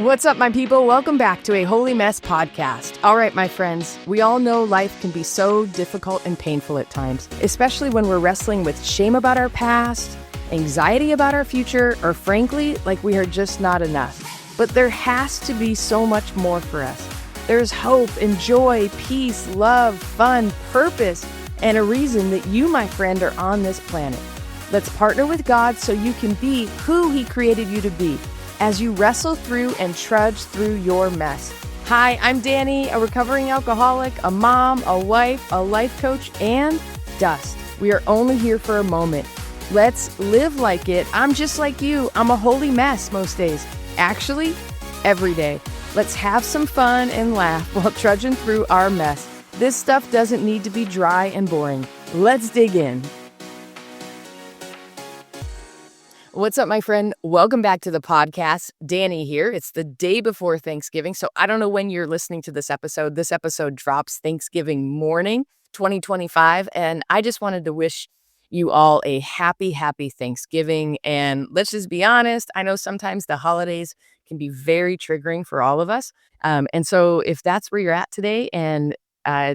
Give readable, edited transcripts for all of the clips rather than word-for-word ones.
What's up, my people? Welcome back to a Holy Mess podcast. All right, my friends, we all know life can be so difficult and painful at times, especially when we're wrestling with shame about our past, anxiety about our future, or frankly, like we are just not enough. But there has to be so much more for us. There's hope and joy, peace, love, fun, purpose, and a reason that you, my friend, are on this planet. Let's partner with God so you can be who He created you to be as you wrestle through and trudge through your mess. Hi, I'm Dani, a recovering alcoholic, a mom, a wife, a life coach, and dust. We are only here for a moment. Let's live like it. I'm just like you. I'm a holy mess most days. Actually, every day. Let's have some fun and laugh while trudging through our mess. This stuff doesn't need to be dry and boring. Let's dig in. What's up, my friend? Welcome back to the podcast. Dani here. It's the day before Thanksgiving, so I don't know when you're listening to this episode. This episode drops Thanksgiving morning, 2025, and I just wanted to wish you all a happy Thanksgiving. And let's just be honest, I know sometimes the holidays can be very triggering for all of us. And so if that's where you're at today and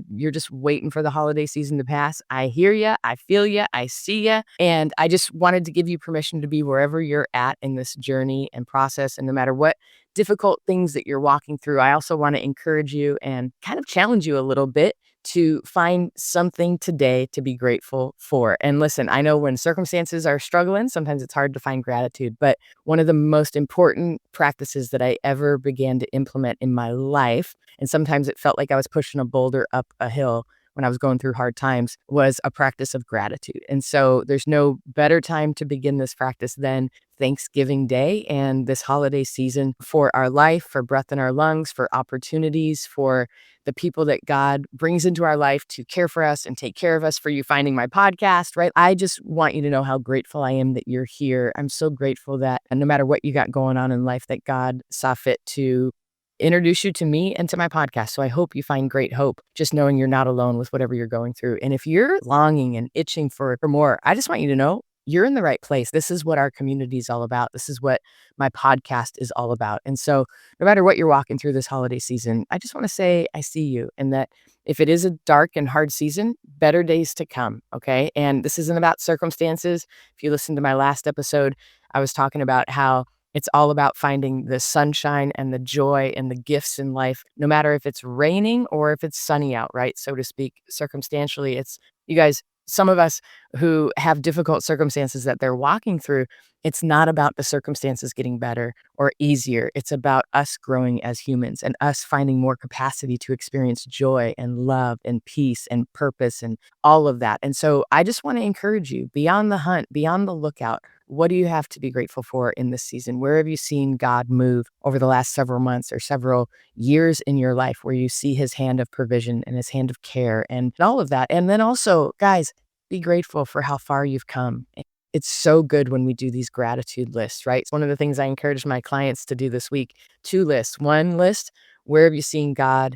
you're just waiting for the holiday season to pass, I hear you, I feel you, I see you. And I just wanted to give you permission to be wherever you're at in this journey and process. And no matter what difficult things that you're walking through, I also want to encourage you and kind of challenge you a little bit to find something today to be grateful for. And listen, I know when circumstances are struggling, sometimes it's hard to find gratitude, but one of the most important practices that I ever began to implement in my life, and sometimes it felt like I was pushing a boulder up a hill when I was going through hard times, was a practice of gratitude. And so there's no better time to begin this practice than Thanksgiving Day and this holiday season for our life, for breath in our lungs, for opportunities, for the people that God brings into our life to care for us and take care of us, for you finding my podcast, right? I just want you to know how grateful I am that you're here. I'm so grateful that no matter what you got going on in life, that God saw fit to introduce you to me and to my podcast. So I hope you find great hope just knowing you're not alone with whatever you're going through. And if you're longing and itching for more, I just want you to know you're in the right place. This is what our community is all about. This is what my podcast is all about. And so no matter what you're walking through this holiday season, I just want to say I see you, and that if it is a dark and hard season, better days to come. Okay. And this isn't about circumstances. If you listen to my last episode, I was talking about how it's all about finding the sunshine and the joy and the gifts in life, no matter if it's raining or if it's sunny out, right? So to speak, circumstantially, it's you guys, some of us who have difficult circumstances that they're walking through, it's not about the circumstances getting better or easier. It's about us growing as humans and us finding more capacity to experience joy and love and peace and purpose and all of that. And so I just want to encourage you, beyond the hunt, beyond the lookout, what do you have to be grateful for in this season? Where have you seen God move over the last several months or several years in your life where you see His hand of provision and His hand of care and all of that? And then also, guys, be grateful for how far you've come. It's so good when we do these gratitude lists, right? It's one of the things I encourage my clients to do this week. 2 lists. One list, where have you seen God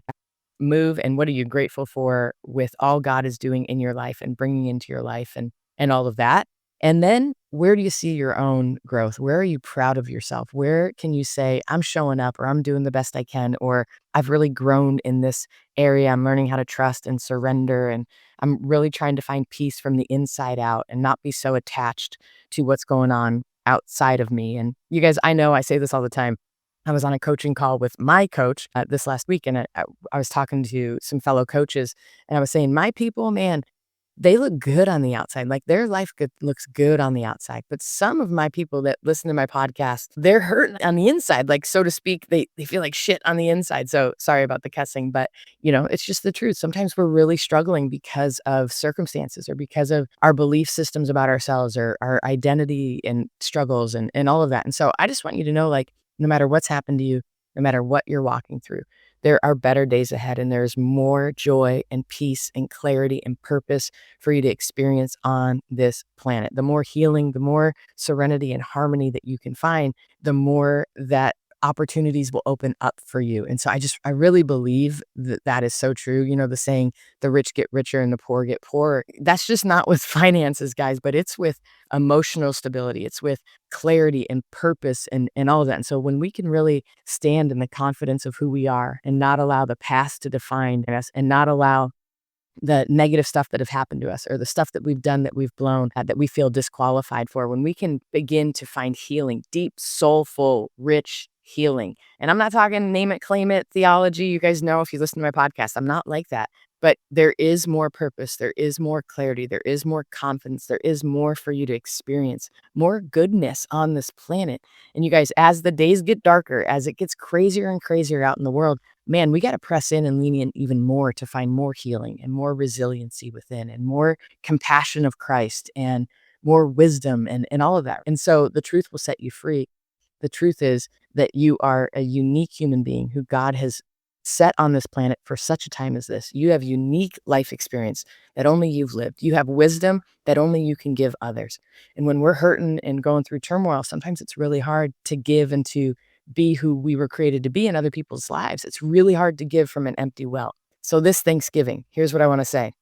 move and what are you grateful for with all God is doing in your life and bringing into your life and all of that? And then where do you see your own growth? Where are you proud of yourself? Where can you say, I'm showing up, or I'm doing the best I can, or I've really grown in this area. I'm learning how to trust and surrender. And I'm really trying to find peace from the inside out and not be so attached to what's going on outside of me. And you guys, I know I say this all the time. I was on a coaching call with my coach this last week, and I was talking to some fellow coaches, and I was saying, my people, man, they look good on the outside. Like their life looks good on the outside. But some of my people that listen to my podcast, they're hurting on the inside. Like, so to speak, they feel like shit on the inside. So sorry about the cussing, but it's just the truth. Sometimes we're really struggling because of circumstances or because of our belief systems about ourselves or our identity and struggles and all of that. And so I just want you to know, like, no matter what's happened to you, no matter what you're walking through, there are better days ahead, and there's more joy and peace and clarity and purpose for you to experience on this planet. The more healing, the more serenity and harmony that you can find, the more that opportunities will open up for you. And so I really believe that that is so true. You know, the saying, the rich get richer and the poor get poorer. That's just not with finances, guys, but it's with emotional stability. It's with clarity and purpose and all of that. And so when we can really stand in the confidence of who we are and not allow the past to define us and not allow the negative stuff that have happened to us or the stuff that we've done that we've blown that we feel disqualified for, when we can begin to find healing, deep, soulful, rich healing. And I'm not talking name it, claim it theology. You guys know if you listen to my podcast, I'm not like that. But there is more purpose. There is more clarity. There is more confidence. There is more for you to experience, more goodness on this planet. And you guys, as the days get darker, as it gets crazier and crazier out in the world, man, we got to press in and lean in even more to find more healing and more resiliency within and more compassion of Christ and more wisdom and all of that. And so the truth will set you free. The truth is that you are a unique human being who God has set on this planet for such a time as this. You have unique life experience that only you've lived. You have wisdom that only you can give others. And when we're hurting and going through turmoil, sometimes it's really hard to give and to be who we were created to be in other people's lives. It's really hard to give from an empty well. So this Thanksgiving, here's what I want to say.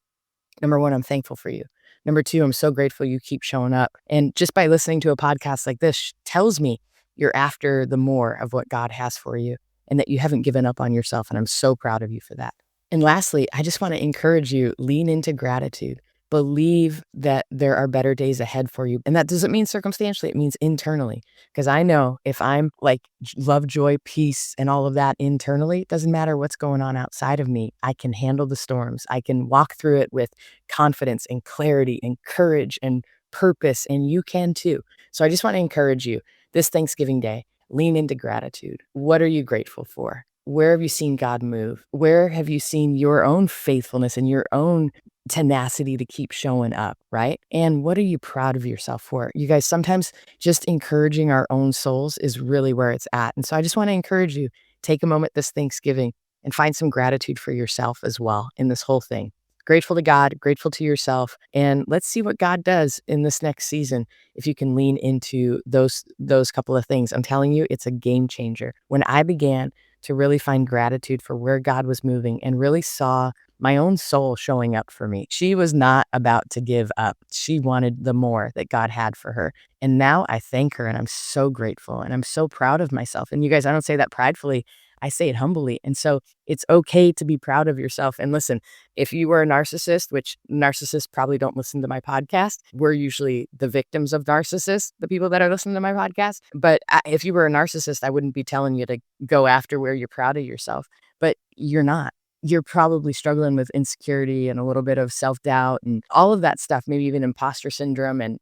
Number one, I'm thankful for you. Number two, I'm so grateful you keep showing up. And just by listening to a podcast like this tells me you're after the more of what God has for you and that you haven't given up on yourself. And I'm so proud of you for that. And lastly, I just want to encourage you, lean into gratitude. Believe that there are better days ahead for you. And that doesn't mean circumstantially, it means internally. Because I know if I'm like love, joy, peace, and all of that internally, it doesn't matter what's going on outside of me. I can handle the storms. I can walk through it with confidence and clarity and courage and purpose. And you can too. So I just want to encourage you this Thanksgiving Day, lean into gratitude. What are you grateful for? Where have you seen God move? Where have you seen your own faithfulness and your own tenacity to keep showing up, right? And what are you proud of yourself for? You guys, sometimes just encouraging our own souls is really where it's at. And so I just want to encourage you, take a moment this Thanksgiving and find some gratitude for yourself as well in this whole thing. Grateful to God, grateful to yourself, and let's see what God does in this next season if you can lean into those couple of things. I'm telling you, it's a game changer. When I began to really find gratitude for where God was moving and really saw my own soul showing up for me. She was not about to give up. She wanted the more that God had for her. And now I thank her and I'm so grateful and I'm so proud of myself. And you guys, I don't say that pridefully. I say it humbly. And so it's okay to be proud of yourself. And listen, if you were a narcissist, which narcissists probably don't listen to my podcast, we're usually the victims of narcissists, the people that are listening to my podcast. But if you were a narcissist, I wouldn't be telling you to go after where you're proud of yourself, but you're not. You're probably struggling with insecurity and a little bit of self-doubt and all of that stuff, maybe even imposter syndrome. And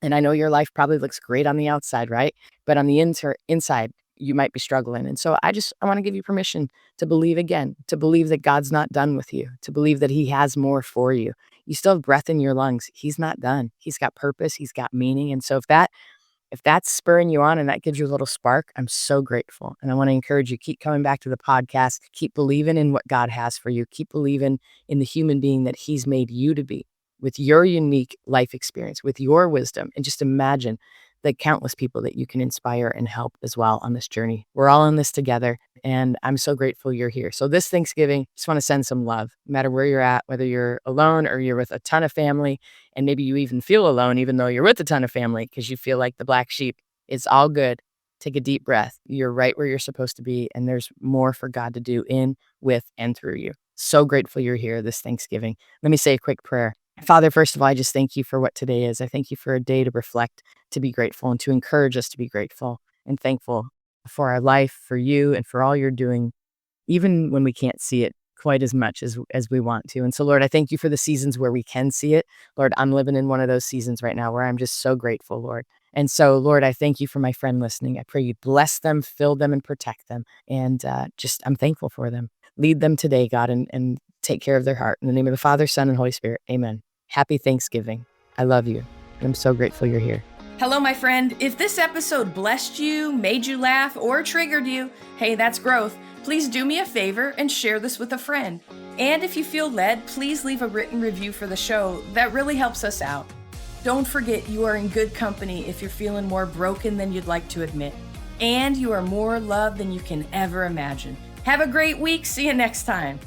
I know your life probably looks great on the outside, right? But on the inside, you might be struggling. And so I want to give you permission to believe again, to believe that God's not done with you, to believe that he has more for you. You still have breath in your lungs. He's not done. He's got purpose. He's got meaning. And so if that's spurring you on and that gives you a little spark, I'm so grateful. And I want to encourage you, keep coming back to the podcast, keep believing in what God has for you, keep believing in the human being that he's made you to be with your unique life experience, with your wisdom. And just imagine the countless people that you can inspire and help as well on this journey. We're all in this together. And I'm so grateful you're here. So this Thanksgiving, just want to send some love, no matter where you're at, whether you're alone or you're with a ton of family. And maybe you even feel alone, even though you're with a ton of family, because you feel like the black sheep. It's all good. Take a deep breath. You're right where you're supposed to be. And there's more for God to do in, with, and through you. So grateful you're here this Thanksgiving. Let me say a quick prayer. Father, first of all, I just thank you for what today is. I thank you for a day to reflect, to be grateful, and to encourage us to be grateful and thankful for our life, for you, and for all you're doing, even when we can't see it quite as much as we want to. And so, Lord, I thank you for the seasons where we can see it. Lord, I'm living in one of those seasons right now where I'm just so grateful, Lord. And so, Lord, I thank you for my friend listening. I pray you bless them, fill them, and protect them. And I'm thankful for them. Lead them today, God, and take care of their heart. In the name of the Father, Son, and Holy Spirit, amen. Happy Thanksgiving. I love you. And I'm so grateful you're here. Hello, my friend. If this episode blessed you, made you laugh, or triggered you, hey, that's growth. Please do me a favor and share this with a friend. And if you feel led, please leave a written review for the show. That really helps us out. Don't forget you are in good company if you're feeling more broken than you'd like to admit. and you are more loved than you can ever imagine. Have a great week. See you next time.